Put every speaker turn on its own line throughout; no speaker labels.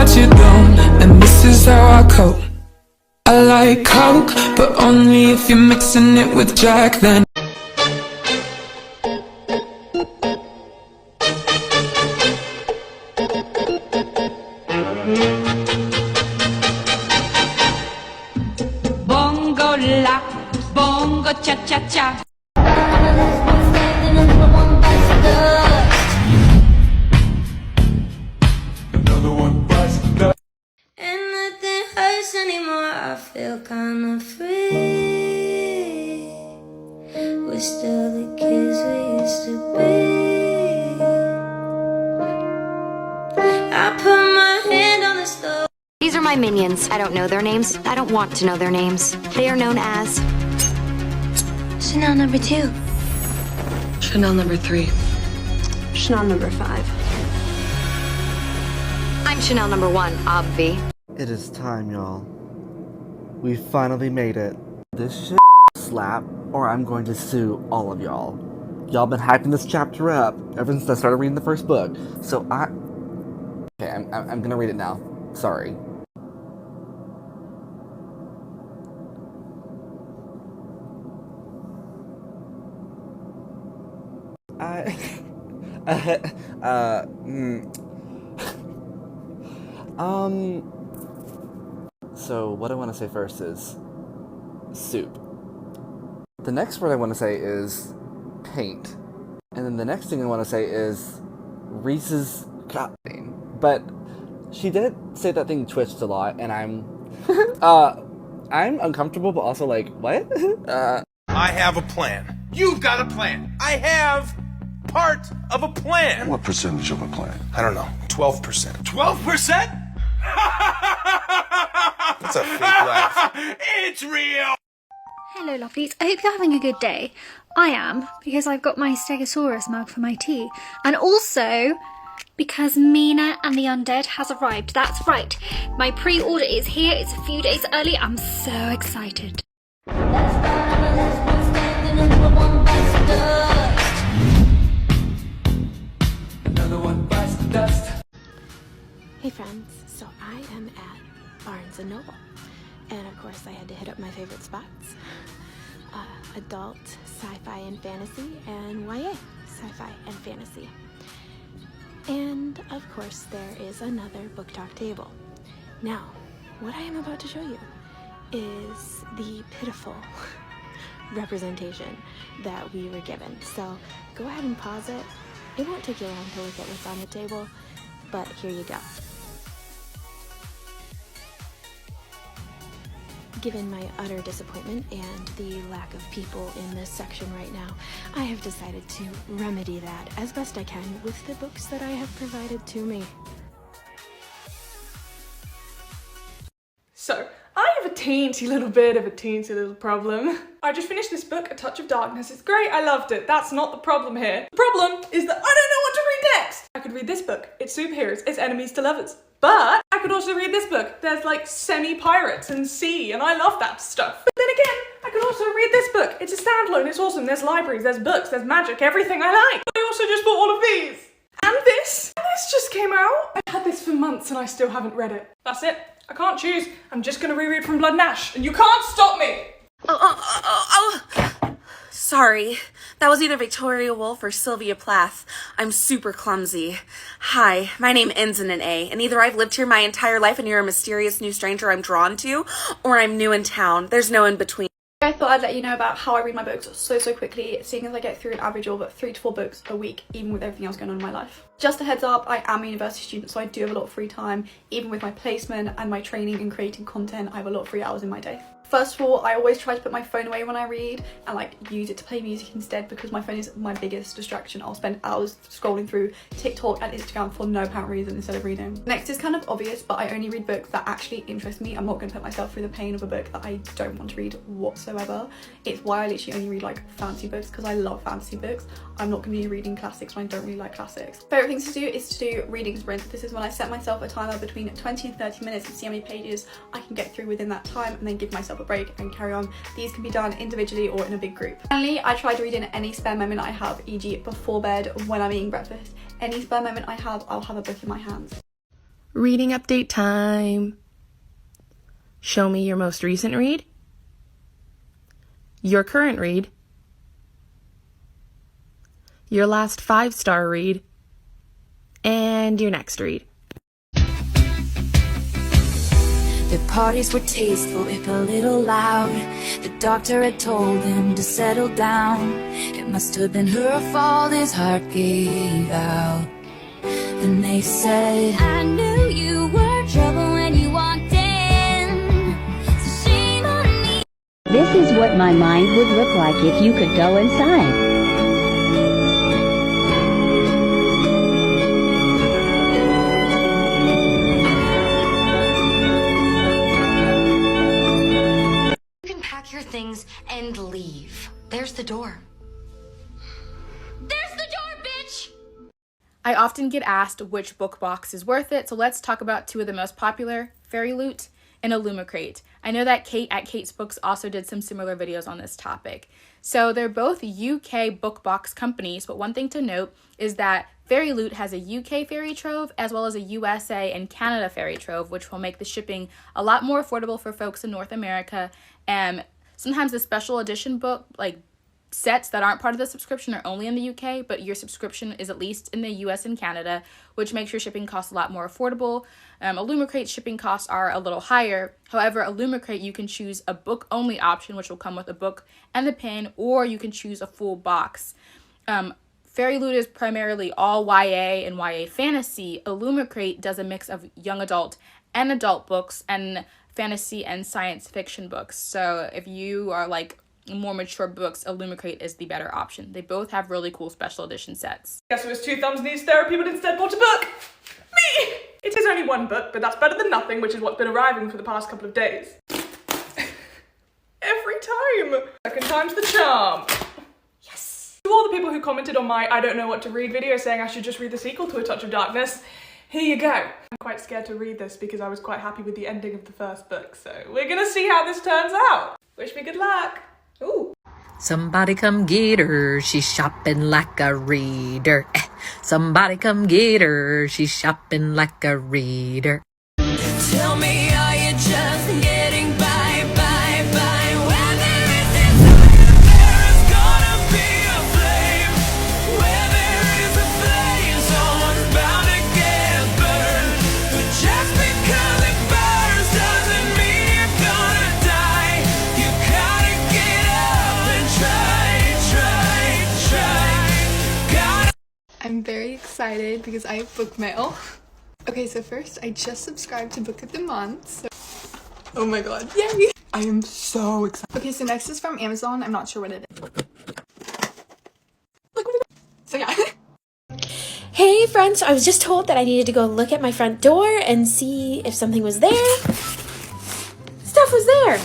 but you don't, and this is how I cope. I like Coke, but only if you're mixing it with Jack, then
bongo la, bongo cha cha cha.
And nothing hurts anymore, I feel kinda free. We're still the kids we used to be. I put my hand on the stove.
These are my minions. I don't know their names. I don't want to know their names. They are known as
Chanel number 2.
Chanel number 3.
Chanel number 5.
I'm Chanel number 1, obvi.
It is time, y'all. We finally made it. This shit slap, or I'm going to sue all of y'all. Y'all been hyping this chapter up ever since I started reading the first book. So okay, I'm gonna read it now. Sorry. So what I want to say first is soup. The next word I want to say is paint. And then the next thing I want to say is Reese's cupping. But she did say that thing twitched a lot, and I'm uncomfortable, but also like, what?
I have a plan. You've got a plan. I have part of a plan.
What percentage of a plan?
I don't know. 12%. 12%? That's a fake laugh. It's real.
Hello lovelies, I hope you're having a good day. I am, because I've got my Stegosaurus mug for my tea. And also, because Mina and the Undead has arrived. That's right, my pre-order is here, it's a few days early, I'm so excited.
Hey friends, so I am at Barnes & Noble, and of course I had to hit up my favorite spots. Adult, sci-fi and fantasy, and YA, sci-fi and fantasy. And of course there is another BookTok table. Now, what I am about to show you is the pitiful representation that we were given. So go ahead and pause it. It won't take you long to look at what's on the table, but here you go. Given my utter disappointment and the lack of people in this section right now, I have decided to remedy that as best I can with the books that I have provided to me.
So, I have a teensy little problem. I just finished this book, A Touch of Darkness. It's great, I loved it. That's not the problem here. The problem is that I don't know what to read next. I could read this book. It's superheroes. It's enemies to lovers. But I could also read this book. There's like semi-pirates and sea, and I love that stuff. But then again, I could also read this book. It's a standalone, it's awesome. There's libraries, there's books, there's magic, everything I like. I also just bought all of these. And this. And this just came out. I've had this for months and I still haven't read it. That's it. I can't choose. I'm just gonna reread From Blood and Ash, and you can't stop me!
Sorry. That was either Victoria Woolf or Sylvia Plath. I'm super clumsy. Hi, my name ends in an A, and either I've lived here my entire life and you're a mysterious new stranger I'm drawn to, or I'm new in town. There's no in between.
I thought I'd let you know about how I read my books so quickly, seeing as I get through an average of 3 to 4 books a week, even with everything else going on in my life. Just a heads up, I am a university student, so I do have a lot of free time. Even with my placement and my training and creating content, I have a lot of free hours in my day. First of all, I always try to put my phone away when I read and like use it to play music instead, because my phone is my biggest distraction. I'll spend hours scrolling through TikTok and Instagram for no apparent reason instead of reading. Next is kind of obvious, but I only read books that actually interest me. I'm not going to put myself through the pain of a book that I don't want to read whatsoever. It's why I literally only read like fantasy books, because I love fantasy books. I'm not going to be reading classics when I don't really like classics. Favorite things to do is to do reading sprints. This is when I set myself a timer between 20 and 30 minutes and see how many pages I can get through within that time, and then give myself a break and carry on. These can be done individually or in a big group. Finally, I try to read in any spare moment I have, e.g. before bed, when I'm eating breakfast. Any spare moment I have, I'll have a book in my hands.
Reading update time. Show me your most recent read, your current read, your last 5-star read, and your next read.
The parties were tasteful, if a little loud. The doctor had told him to settle down. It must have been her fault his heart gave out. And they said, I knew you were trouble when you walked in. So shame on me.
This is what my mind would look like if you could go inside.
Your things and leave. There's the door.
There's the door, bitch!
I often get asked which book box is worth it, so let's talk about two of the most popular, Fairy Loot and Illumicrate. I know that Kate at Kate's Books also did some similar videos on this topic. So they're both UK book box companies, but one thing to note is that Fairy Loot has a UK fairy trove as well as a USA and Canada fairy trove, which will make the shipping a lot more affordable for folks in North America. Sometimes the special edition book, like sets that aren't part of the subscription, are only in the UK, but your subscription is at least in the US and Canada, which makes your shipping costs a lot more affordable. Illumicrate's shipping costs are a little higher. However, Illumicrate, you can choose a book-only option, which will come with a book and the pin, or you can choose a full box. Fairy Loot is primarily all YA and YA fantasy. Illumicrate does a mix of young adult and adult books and fantasy and science fiction books. So if you are like more mature books, Illumicrate is the better option. They both have really cool special edition sets.
Guess who has 2 thumbs needs therapy but instead bought a book? Me! It is only 1 book, but that's better than nothing, which is what's been arriving for the past couple of days. Every time! Second time's the charm. Yes! To all the people who commented on my I don't know what to read video saying I should just read the sequel to A Touch of Darkness, here you go. I'm quite scared to read this because I was quite happy with the ending of the first book, so we're gonna see how this turns out. Wish me good luck. Ooh.
Somebody come get her, she's shopping like a reader. Somebody come get her, she's shopping like a reader.
Tell me, are you just getting by? When there is there's gonna be a flame. Where there is a flame, someone's bound to get burned. But just because it burns doesn't mean you're gonna die. You gotta get up and try.
I'm very excited because I have book mail. Okay, so first, I just subscribed to Book of the Month, so... Oh my god, yay! I am so excited. Okay, so next is from Amazon. I'm not sure what it is. Look what it is. So yeah.
Hey friends, I was just told that I needed to go look at my front door and see if something was there. Stuff was there.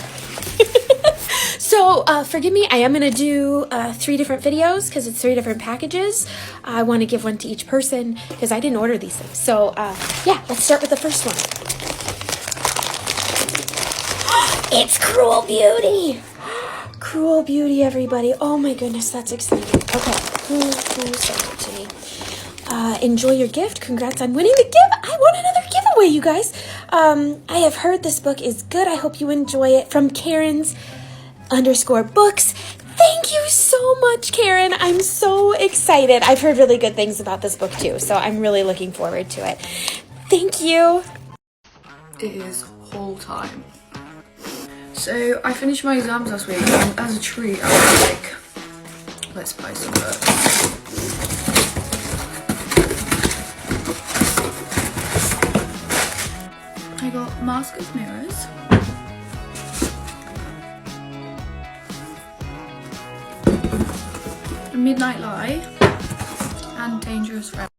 So, forgive me, I am going to do 3 different videos because it's 3 different packages. I want to give one to each person because I didn't order these things. So, yeah, let's start with the first one. It's Cruel Beauty! Cruel Beauty, everybody. Oh my goodness, that's exciting. Okay, who sent it to me? Enjoy your gift. Congrats on winning the gift. I won another giveaway, you guys. I have heard this book is good. I hope you enjoy it. From Karen's_books. Thank you so much, Karen. I'm so excited. I've heard really good things about this book too, so I'm really looking forward to it. Thank you.
It is haul time. So I finished my exams last week, and as a treat I was like, let's buy some books. I got Mask of Mirrors, Midnight Lie, and Dangerous Friend.